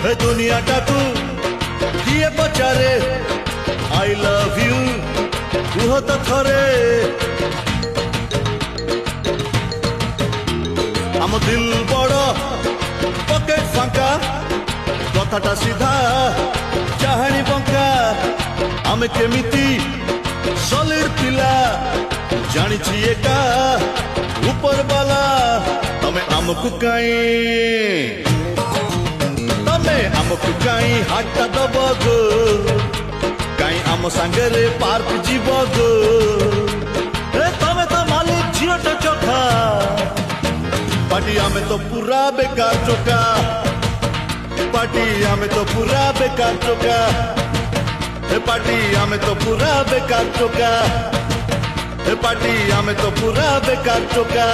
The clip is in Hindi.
हे दुनियाटाकू किए पचारे आई लव यू कुह तो थरे आम दिल बड़ पकेट फांका कथाटा सीधा चाहाणी बंका आमे केमिति सॉलिड पिला जानी एका ऊपर वाला तमे आमको काई तमे आमको काई हाटा दब गो काई आम सांगरे पार्क जीव गो तमे तो मालिक झीटा चोखा पार्टी आमे तो पूरा बेकार चोका पार्टी आमे तो पूरा बेकार चोका पार्टी आमे तो पूरा बेकार चोका पार्टी आमे तो पूरा बेकार चोका।